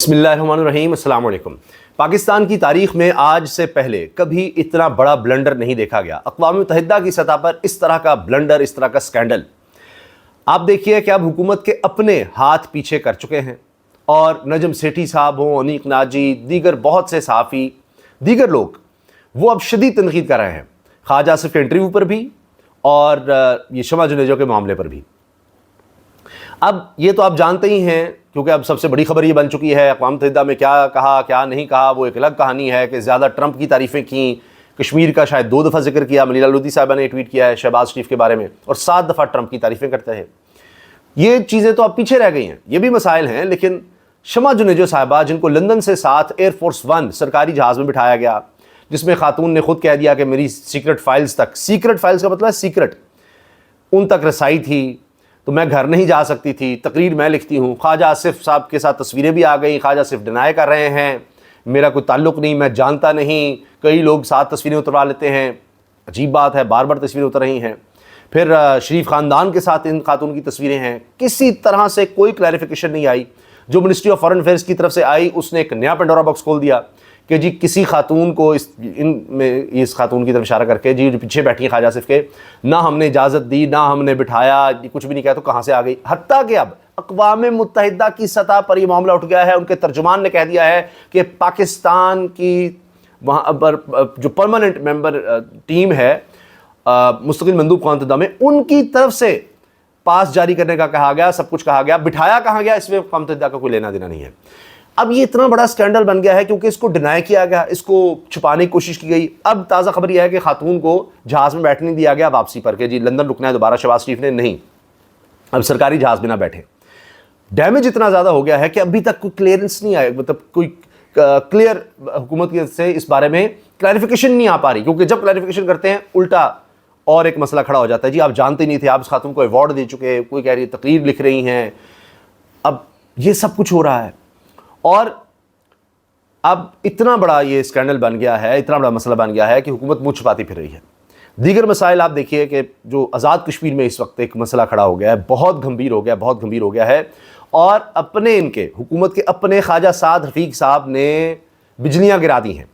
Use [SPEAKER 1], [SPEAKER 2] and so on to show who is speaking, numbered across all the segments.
[SPEAKER 1] بسم اللہ الرحمن الرحیم، السلام علیکم۔ پاکستان کی تاریخ میں آج سے پہلے کبھی اتنا بڑا بلنڈر نہیں دیکھا گیا۔ اقوام متحدہ کی سطح پر اس طرح کا بلنڈر، اس طرح کا سکینڈل آپ دیکھیے کہ اب حکومت کے اپنے ہاتھ پیچھے کر چکے ہیں، اور نجم سیٹھی صاحب ہوں، انیق ناجی، دیگر بہت سے صحافی، دیگر لوگ وہ اب شدید تنقید کر رہے ہیں، خواجہ آصف کے انٹرویو پر بھی اور یہ شمع جنیجو کے معاملے پر بھی۔ اب یہ تو آپ جانتے ہی ہیں، کیونکہ اب سب سے بڑی خبر یہ بن چکی ہے اقوام متحدہ میں کیا کہا کیا نہیں کہا، وہ ایک الگ کہانی ہے کہ زیادہ ٹرمپ کی تعریفیں کیں، کشمیر کا شاید 2 دفعہ ذکر کیا، ملیلہ لودھی صاحبہ نے ٹویٹ کیا ہے شہباز شریف کے بارے میں، اور 7 دفعہ ٹرمپ کی تعریفیں کرتے ہیں۔ یہ چیزیں تو اب پیچھے رہ گئی ہیں، یہ بھی مسائل ہیں، لیکن شمع جنیجو صاحبہ جن کو لندن سے ساتھ ایئر فورس 1 سرکاری جہاز میں بٹھایا گیا، جس میں خاتون نے خود کہہ دیا کہ میری سیکرٹ فائلز تک، سیکرٹ فائلز کا مطلب ہے سیکرٹ، ان تک رسائی تھی، تو میں گھر نہیں جا سکتی تھی، تقریر میں لکھتی ہوں۔ خواجہ آصف صاحب کے ساتھ تصویریں بھی آ گئیں، خواجہ آصف ڈینائی کر رہے ہیں میرا کوئی تعلق نہیں، میں جانتا نہیں، کئی لوگ ساتھ تصویریں اتروا لیتے ہیں، عجیب بات ہے، بار بار تصویریں اتر رہی ہیں۔ پھر شریف خاندان کے ساتھ ان خاتون کی تصویریں ہیں، کسی طرح سے کوئی کلیریفیکیشن نہیں آئی۔ جو منسٹری آف فارن افیئرز کی طرف سے آئی، اس نے ایک نیا پنڈورا باکس کھول دیا کہ جی کسی خاتون کو اس خاتون کی طرف اشارہ کر کے، جی جو پیچھے بیٹھی ہیں خواجہ آصف کے، نہ ہم نے اجازت دی، نہ ہم نے بٹھایا، کچھ بھی نہیں کہا، تو کہاں سے آ گئی؟ حتیٰ کہ اب اقوام متحدہ کی سطح پر یہ معاملہ اٹھ گیا ہے، ان کے ترجمان نے کہہ دیا ہے کہ پاکستان کی وہاں پر جو پرماننٹ ممبر ٹیم ہے مستقل مندوب قوام متحدہ میں، ان کی طرف سے پاس جاری کرنے کا کہا گیا، سب کچھ کہا گیا، بٹھایا کہاں گیا اس میں قوام متحدہ کا کوئی لینا دینا نہیں ہے۔ اب یہ اتنا بڑا سکینڈل بن گیا ہے کیونکہ اس کو ڈینائی کیا گیا، اس کو چھپانے کی کوشش کی گئی۔ اب تازہ خبر یہ ہے کہ خاتون کو جہاز میں بیٹھنے دیا گیا واپسی پر کہ جی لندن رکنا ہے دوبارہ، شہباز شریف نے نہیں، اب سرکاری جہاز میں نہ بیٹھے۔ ڈیمیج اتنا زیادہ ہو گیا ہے کہ ابھی تک کوئی کلیئرنس نہیں آئے، مطلب کوئی کلیئر حکومت سے اس بارے میں کلیریفیکیشن نہیں آ پا رہی، کیونکہ جب کلیریفیکیشن کرتے ہیں الٹا اور ایک مسئلہ کھڑا ہو جاتا ہے، جی آپ جانتے نہیں تھے، آپ اس خاتون کو ایوارڈ دے چکے، کوئی کہہ رہی ہے تقریر لکھ رہی ہیں۔ اب یہ سب کچھ ہو رہا ہے، اور اب اتنا بڑا یہ اسکینڈل بن گیا ہے، اتنا بڑا مسئلہ بن گیا ہے کہ حکومت منہ چھپاتی پھر رہی ہے۔ دیگر مسائل آپ دیکھیے کہ جو آزاد کشمیر میں اس وقت ایک مسئلہ کھڑا ہو گیا ہے، بہت گھمبیر ہو گیا ہے، اور اپنے ان کے حکومت کے اپنے خواجہ سعد رفیق صاحب نے بجلیاں گرا دی ہیں،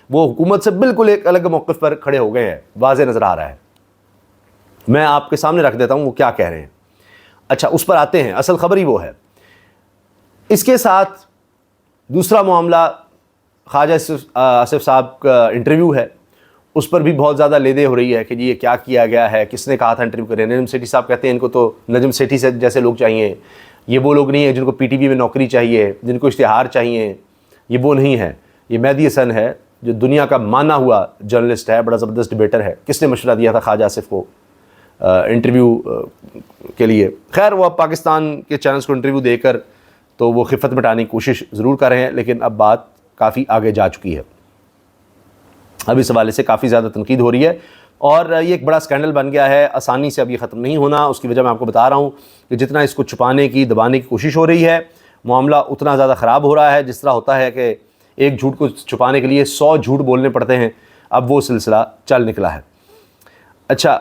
[SPEAKER 1] وہ حکومت سے بالکل ایک الگ موقف پر کھڑے ہو گئے ہیں، واضح نظر آ رہا ہے۔ میں آپ کے سامنے رکھ دیتا ہوں وہ کیا کہہ رہے ہیں۔ اچھا، اس پر آتے ہیں، اصل خبر ہی وہ ہے۔ اس کے ساتھ دوسرا معاملہ خواجہ آصف صاحب کا انٹرویو ہے، اس پر بھی بہت زیادہ لیدے ہو رہی ہے کہ جی یہ کیا کیا گیا ہے، کس نے کہا تھا انٹرویو کریں۔ نجم سیٹھی صاحب کہتے ہیں ان کو تو نجم سیٹھی سے جیسے لوگ چاہیے، یہ وہ لوگ نہیں ہیں جن کو پی ٹی وی میں نوکری چاہیے، جن کو اشتہار چاہیے، یہ وہ نہیں ہے، یہ مہدی حسن ہے جو دنیا کا مانا ہوا جرنلسٹ ہے، بڑا زبردست ڈبیٹر ہے۔ کس نے مشورہ دیا تھا خواجہ آصف کو انٹرویو کے لیے؟ خیر، وہ اب پاکستان کے چینلز کو انٹرویو دے کر تو وہ خفت مٹانے کی کوشش ضرور کر رہے ہیں، لیکن اب بات کافی آگے جا چکی ہے، اب اس حوالے سے کافی زیادہ تنقید ہو رہی ہے، اور یہ ایک بڑا سکینڈل بن گیا ہے، آسانی سے اب یہ ختم نہیں ہونا۔ اس کی وجہ میں آپ کو بتا رہا ہوں کہ جتنا اس کو چھپانے کی، دبانے کی کوشش ہو رہی ہے، معاملہ اتنا زیادہ خراب ہو رہا ہے۔ جس طرح ہوتا ہے کہ ایک جھوٹ کو چھپانے کے لیے 100 جھوٹ بولنے پڑتے ہیں، اب وہ سلسلہ چل نکلا ہے۔ اچھا،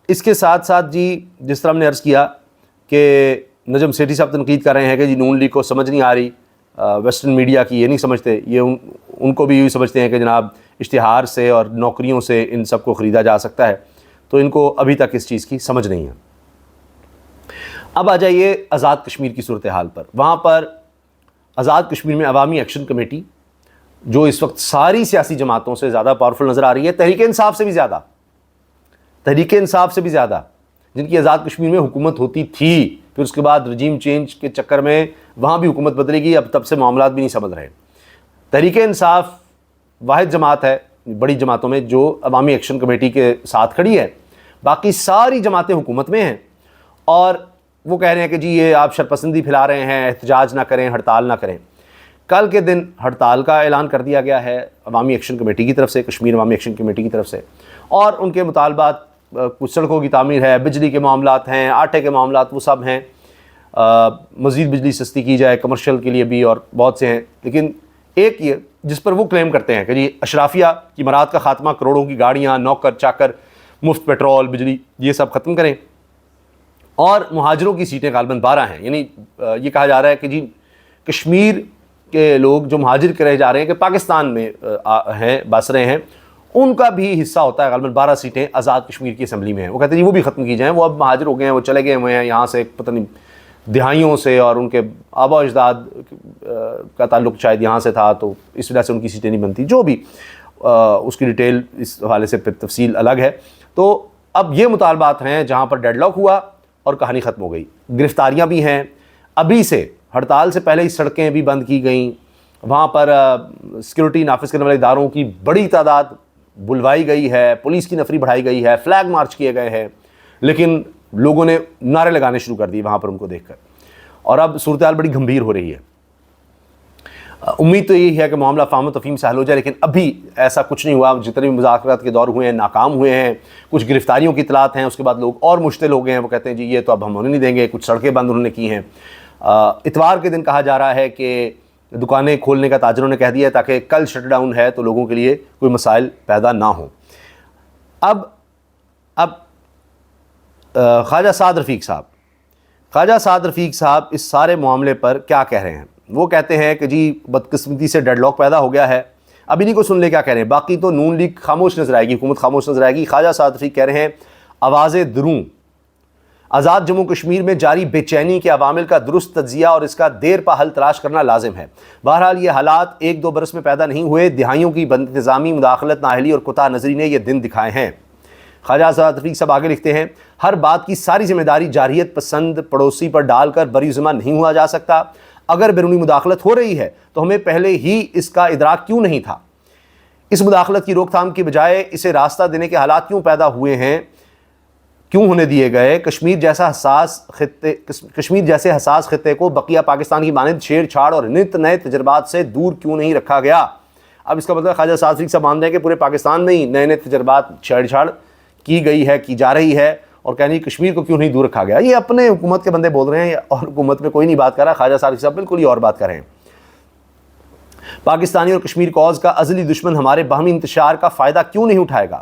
[SPEAKER 1] اس کے ساتھ ساتھ جی جس طرح ہم نے عرض کیا کہ نجم سیٹھی صاحب تنقید کر رہے ہیں کہ جی نون لیگ کو سمجھ نہیں آ رہی، ویسٹرن میڈیا کی یہ نہیں سمجھتے، یہ ان کو بھی یہی سمجھتے ہیں کہ جناب اشتہار سے اور نوکریوں سے ان سب کو خریدا جا سکتا ہے، تو ان کو ابھی تک اس چیز کی سمجھ نہیں ہے۔ اب آ جائیے آزاد کشمیر کی صورتحال پر۔ وہاں پر آزاد کشمیر میں عوامی ایکشن کمیٹی جو اس وقت ساری سیاسی جماعتوں سے زیادہ پاورفل نظر آ رہی ہے، تحریک انصاف سے بھی زیادہ، جن کی آزاد کشمیر میں حکومت ہوتی تھی، پھر اس کے بعد رجیم چینج کے چکر میں وہاں بھی حکومت بدلے گی، اب تب سے معاملات بھی نہیں سمجھ رہے۔ تحریک انصاف واحد جماعت ہے بڑی جماعتوں میں جو عوامی ایکشن کمیٹی کے ساتھ کھڑی ہے، باقی ساری جماعتیں حکومت میں ہیں، اور وہ کہہ رہے ہیں کہ جی یہ آپ شرپسندی پھیلا رہے ہیں، احتجاج نہ کریں، ہڑتال نہ کریں۔ کل کے دن ہڑتال کا اعلان کر دیا گیا ہے عوامی ایکشن کمیٹی کی طرف سے، کشمیر عوامی ایکشن کمیٹی کی طرف سے، اور ان کے مطالبات کچھ سڑکوں کی تعمیر ہے، بجلی کے معاملات ہیں، آٹے کے معاملات، وہ سب ہیں، مزید بجلی سستی کی جائے کمرشل کے لیے بھی، اور بہت سے ہیں۔ لیکن ایک یہ جس پر وہ کلیم کرتے ہیں کہ جی اشرافیہ کی مراد کا خاتمہ، کروڑوں کی گاڑیاں، نوکر چاکر، مفت پیٹرول، بجلی، یہ سب ختم کریں، اور مہاجروں کی سیٹیں غالباً 12 ہیں، یعنی یہ کہا جا رہا ہے کہ جی کشمیر کے لوگ جو مہاجر کے رہ جا رہے ہیں کہ پاکستان میں ہیں بس رہے ہیں، ان کا بھی حصہ ہوتا ہے. غالباً 12 سیٹیں آزاد کشمیر کی اسمبلی میں ہیں. وہ کہتے ہیں جی وہ بھی ختم کی جائیں، وہ اب مہاجر ہو گئے ہیں، وہ چلے گئے ہوئے ہیں یہاں سے پتہ نہیں دہائیوں سے، اور ان کے آبا و اجداد کا تعلق شاید یہاں سے تھا، تو اس وجہ سے ان کی سیٹیں نہیں بنتی. جو بھی اس کی ڈیٹیل اس حوالے سے پھر تفصیل الگ ہے. تو اب یہ مطالبات ہیں جہاں پر ڈیڈ لاک ہوا اور کہانی ختم ہو گئی. گرفتاریاں بھی ہیں، ابھی سے ہڑتال سے پہلے ہی سڑکیں بھی بند کی گئیں، وہاں پر سیکورٹی نافذ کرنے والے اداروں کی بڑی تعداد بلوائی گئی ہے، پولیس کی نفری بڑھائی گئی ہے، فلیگ مارچ کیے گئے ہیں، لیکن لوگوں نے نعرے لگانے شروع کر دیے وہاں پر ان کو دیکھ کر. اور اب صورتحال بڑی گھمبیر ہو رہی ہے. امید تو یہی ہے کہ معاملہ فہم و تفہیم سے حل ہو جائے، لیکن ابھی ایسا کچھ نہیں ہوا. جتنے بھی مذاکرات کے دور ہوئے ہیں ناکام ہوئے ہیں. کچھ گرفتاریوں کی اطلاعات ہیں، اس کے بعد لوگ اور مشتعل ہو گئے ہیں. وہ کہتے ہیں جی یہ تو اب ہم ہونے نہیں دیں گے. کچھ سڑکیں بند انہوں نے کی ہیں. اتوار کے دن کہا جا رہا ہے کہ دکانیں کھولنے کا تاجروں نے کہہ دیا ہے تاکہ کل شٹ ڈاؤن ہے تو لوگوں کے لیے کوئی مسائل پیدا نہ ہوں. اب خواجہ سعد رفیق صاحب اس سارے معاملے پر کیا کہہ رہے ہیں؟ وہ کہتے ہیں کہ جی بدقسمتی سے ڈیڈ لاک پیدا ہو گیا ہے. اب انہیں کو سن لے کیا کہہ رہے ہیں. باقی تو نون لیگ خاموش نظر آئے گی، حکومت خاموش نظر آئے گی. خواجہ سعد رفیق کہہ رہے ہیں آواز دروں، آزاد جموں کشمیر میں جاری بے چینی کے عوامل کا درست تجزیہ اور اس کا دیر پا حل تلاش کرنا لازم ہے. بہرحال یہ حالات ایک دو برس میں پیدا نہیں ہوئے، دہائیوں کی بد انتظامی، مداخلت، نااہلی اور کوتاہ نظری نے یہ دن دکھائے ہیں. خواجہ سعد رفیق صاحب آگے لکھتے ہیں ہر بات کی ساری ذمہ داری جارحیت پسند پڑوسی پر ڈال کر بری ذمہ نہیں ہوا جا سکتا. اگر بیرونی مداخلت ہو رہی ہے تو ہمیں پہلے ہی اس کا ادراک کیوں نہیں تھا؟ اس مداخلت کی روک تھام کی بجائے اسے راستہ دینے کے حالات کیوں پیدا ہوئے ہیں، کیوں ہونے دیے گئے؟ کشمیر جیسے حساس خطے کو بقیہ پاکستان کی مانند چھیڑ چھاڑ اور نت نئے تجربات سے دور کیوں نہیں رکھا گیا؟ اب اس کا مطلب خواجہ سعد رفیق صاحب مان رہے ہیں کہ پورے پاکستان میں ہی نئے نئے تجربات چھیڑ چھاڑ کی گئی ہے، کی جا رہی ہے، اور کہنی کشمیر کو کیوں نہیں دور رکھا گیا. یہ اپنے حکومت کے بندے بول رہے ہیں اور حکومت میں کوئی نہیں بات کر رہا. خواجہ سعد رفیق صاحب بالکل ہی اور بات کر رہے ہیں. پاکستانی اور کشمیر کوز کا ازلی دشمن ہمارے باہمی انتشار کا فائدہ کیوں نہیں اٹھائے گا؟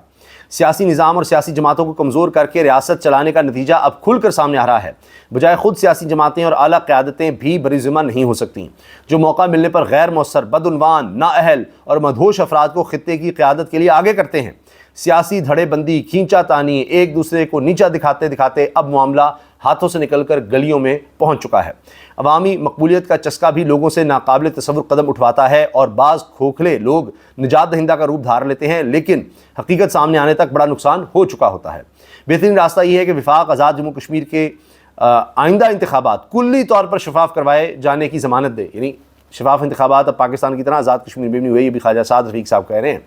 [SPEAKER 1] سیاسی نظام اور سیاسی جماعتوں کو کمزور کر کے ریاست چلانے کا نتیجہ اب کھل کر سامنے آ رہا ہے. بجائے خود سیاسی جماعتیں اور اعلیٰ قیادتیں بھی بری ذمہ نہیں ہو سکتیں، جو موقع ملنے پر غیر مؤثر، بدعنوان، نااہل اور مدہوش افراد کو خطے کی قیادت کے لیے آگے کرتے ہیں. سیاسی دھڑے بندی، کھینچا تانی، ایک دوسرے کو نیچا دکھاتے دکھاتے اب معاملہ ہاتھوں سے نکل کر گلیوں میں پہنچ چکا ہے. عوامی مقبولیت کا چسکا بھی لوگوں سے ناقابل تصور قدم اٹھواتا ہے اور بعض کھوکھلے لوگ نجات دہندہ کا روپ دھار لیتے ہیں، لیکن حقیقت سامنے آنے تک بڑا نقصان ہو چکا ہوتا ہے. بہترین راستہ یہ ہے کہ وفاق آزاد جموں کشمیر کے آئندہ انتخابات کلی طور پر شفاف کروائے جانے کی ضمانت دے. یعنی شفاف انتخابات اب پاکستان کی طرح آزاد کشمیر میں بھی نہیں ہوئے، یہ بھی خواجہ سعد رفیق صاحب کہہ رہے ہیں.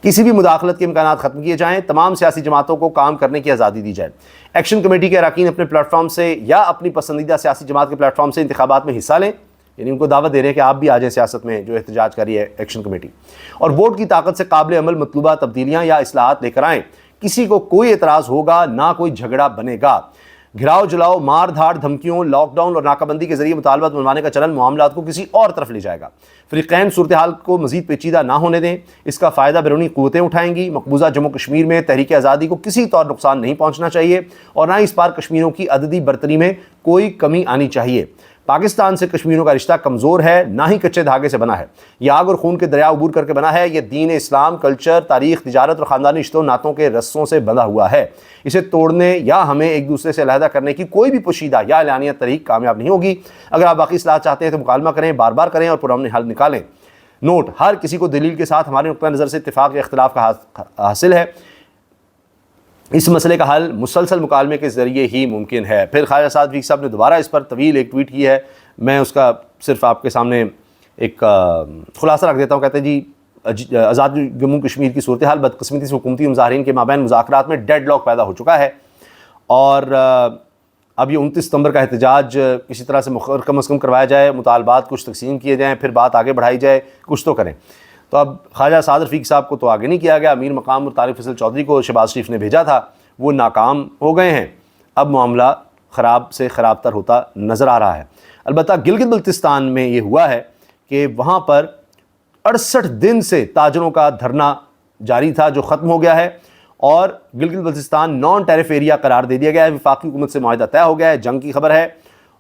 [SPEAKER 1] کسی بھی مداخلت کے امکانات ختم کیے جائیں، تمام سیاسی جماعتوں کو کام کرنے کی آزادی دی جائے. ایکشن کمیٹی کے اراکین اپنے پلیٹ فارم سے یا اپنی پسندیدہ سیاسی جماعت کے پلیٹ فارم سے انتخابات میں حصہ لیں. یعنی ان کو دعوت دے رہے ہیں کہ آپ بھی آ جائیں سیاست میں، جو احتجاج کر رہی ہے ایکشن کمیٹی، اور ووٹ کی طاقت سے قابل عمل مطلوبہ تبدیلیاں یا اصلاحات لے کر آئیں. کسی کو کوئی اعتراض ہوگا نہ کوئی جھگڑا بنے گا. گھراؤ جلاؤ، مار دھاڑ، دھمکیوں، لاک ڈاؤن اور ناکہ بندی کے ذریعے مطالبات منوانے کا چلن معاملات کو کسی اور طرف لے جائے گا. فریقین صورتحال کو مزید پیچیدہ نہ ہونے دیں. اس کا فائدہ بیرونی قوتیں اٹھائیں گی. مقبوضہ جموں کشمیر میں تحریک آزادی کو کسی طور نقصان نہیں پہنچنا چاہیے اور نہ اس بار کشمیریوں کی عددی برتری میں کوئی کمی آنی چاہیے. پاکستان سے کشمیریوں کا رشتہ کمزور ہے، نہ ہی کچے دھاگے سے بنا ہے. یہ آگ اور خون کے دریا عبور کر کے بنا ہے. یہ دین اسلام، کلچر، تاریخ، تجارت اور خاندانی رشتوں ناتوں کے رسوں سے بندھا ہوا ہے. اسے توڑنے یا ہمیں ایک دوسرے سے علیحدہ کرنے کی کوئی بھی پوشیدہ یا اعلانیہ طریق کامیاب نہیں ہوگی. اگر آپ باقی اصلاحات چاہتے ہیں تو مکالمہ کریں، بار بار کریں اور پرامن حل نکالیں. نوٹ: ہر کسی کو دلیل کے ساتھ ہمارے نقطہ نظر سے اتفاق یا اختلاف کا حاصل ہے. اس مسئلے کا حل مسلسل مکالمے کے ذریعے ہی ممکن ہے. پھر خواجہ سعد رفیق صاحب نے دوبارہ اس پر طویل ایک ٹویٹ کی ہے. میں اس کا صرف آپ کے سامنے ایک خلاصہ رکھ دیتا ہوں. کہتے ہیں جی آزاد جموں کشمیر کی صورتحال بدقسمتی سے حکومتی مظاہرین کے مابین مذاکرات میں ڈیڈ لاک پیدا ہو چکا ہے، اور اب یہ 29 ستمبر کا احتجاج کسی طرح سے کم از کم کروایا جائے، مطالبات کچھ تقسیم کیے جائیں، پھر بات آگے بڑھائی جائے، کچھ تو کریں. تو اب خواجہ سعد رفیق صاحب کو تو آگے نہیں کیا گیا. امیر مقام اور طارق فیصل چودھری کو شہباز شریف نے بھیجا تھا، وہ ناکام ہو گئے ہیں. اب معاملہ خراب سے خراب تر ہوتا نظر آ رہا ہے. البتہ گلگت بلتستان میں یہ ہوا ہے کہ وہاں پر 68 دن سے تاجروں کا دھرنا جاری تھا، جو ختم ہو گیا ہے، اور Gilgit Baltistan non tariff area قرار دے دیا گیا ہے. وفاقی حکومت سے معاہدہ طے ہو گیا ہے. جنگ کی خبر ہے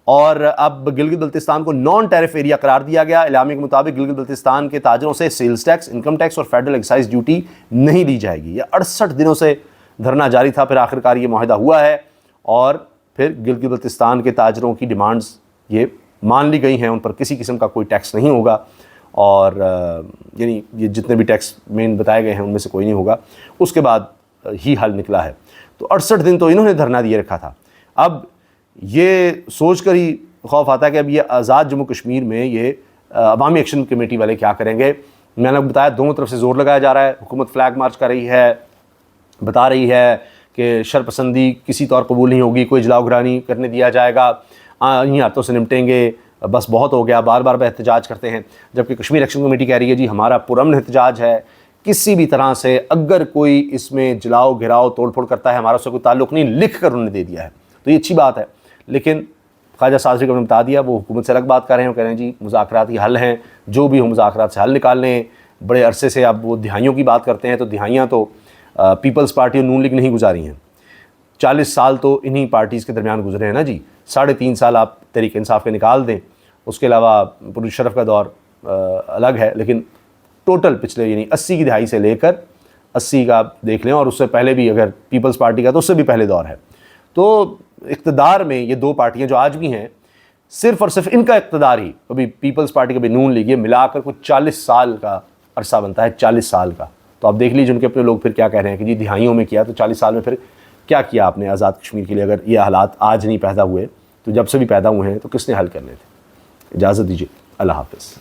[SPEAKER 1] اور اب گلگت بلتستان کو نان ٹیرف ایریا قرار دیا گیا۔ اعلامیہ کے مطابق گلگت بلتستان کے تاجروں سے سیلز ٹیکس، انکم ٹیکس اور فیڈرل ایکسائز ڈیوٹی نہیں لی جائے گی۔ یہ 68 دنوں سے دھرنا جاری تھا، پھر آخرکار یہ معاہدہ ہوا ہے اور پھر گلگت بلتستان کے تاجروں کی ڈیمانڈز یہ مان لی گئی ہیں، ان پر کسی قسم کا کوئی ٹیکس نہیں ہوگا، اور یعنی یہ جتنے بھی ٹیکس مین بتائے گئے ہیں ان میں سے کوئی نہیں ہوگا۔ اس کے بعد ہی حل نکلا ہے۔ تو 68 دن تو انہوں نے دھرنا دیے رکھا تھا۔ اب یہ سوچ کر ہی خوف آتا ہے کہ اب یہ آزاد جموں کشمیر میں یہ عوامی ایکشن کمیٹی والے کیا کریں گے۔ میں نے بتایا دونوں طرف سے زور لگایا جا رہا ہے، حکومت فلیگ مارچ کر رہی ہے، بتا رہی ہے کہ شرپسندی کسی طور قبول نہیں ہوگی، کوئی جلاؤ گرانی کرنے دیا جائے گا، انہی ہاتھوں سے نمٹیں گے، بس بہت ہو گیا، بار بار احتجاج کرتے ہیں۔ جبکہ کشمیر ایکشن کمیٹی کہہ رہی ہے جی ہمارا پرامن احتجاج ہے، کسی بھی طرح سے اگر کوئی اس میں جلاؤ گھراؤ توڑ پھوڑ کرتا ہے ہمارا اس سے کوئی تعلق نہیں، لکھ کر انہوں نے دے دیا ہے، تو یہ اچھی بات ہے۔ لیکن خواجہ صادری کو نے بتا دیا، وہ حکومت سے الگ بات کر رہے ہیں، وہ کہہ رہے ہیں جی مذاکراتی حل ہیں، جو بھی ہو مذاکرات سے حل نکال لیں۔ بڑے عرصے سے اب وہ دہائیوں کی بات کرتے ہیں، تو دہائیاں تو پیپلز پارٹی اور نون لیگ نہیں گزاری ہیں، 40 سال تو انہی پارٹیز کے درمیان گزرے ہیں نا جی۔ 3.5 سال آپ تحریک انصاف کے نکال دیں، اس کے علاوہ پرویز مشرف کا دور الگ ہے، لیکن ٹوٹل پچھلے یعنی 80 کی دہائی سے لے کر 80 کا دیکھ لیں، اور اس سے پہلے بھی اگر پیپلز پارٹی کا تو اس سے بھی پہلے دور ہے۔ تو اقتدار میں یہ دو پارٹیاں جو آج بھی ہیں، صرف اور صرف ان کا اقتدار ہی، کبھی پیپلز پارٹی کبھی نون لیگ، یہ ملا کر کوئی 40 سال کا عرصہ بنتا ہے، 40 سال کا۔ تو آپ دیکھ لیجیے ان کے اپنے لوگ پھر کیا کہہ رہے ہیں کہ جی دہائیوں میں کیا، تو 40 سال میں پھر کیا کیا آپ نے آزاد کشمیر کے لیے؟ اگر یہ حالات آج نہیں پیدا ہوئے تو جب سے بھی پیدا ہوئے ہیں تو کس نے حل کرنے تھے؟ اجازت دیجیے، اللہ حافظ۔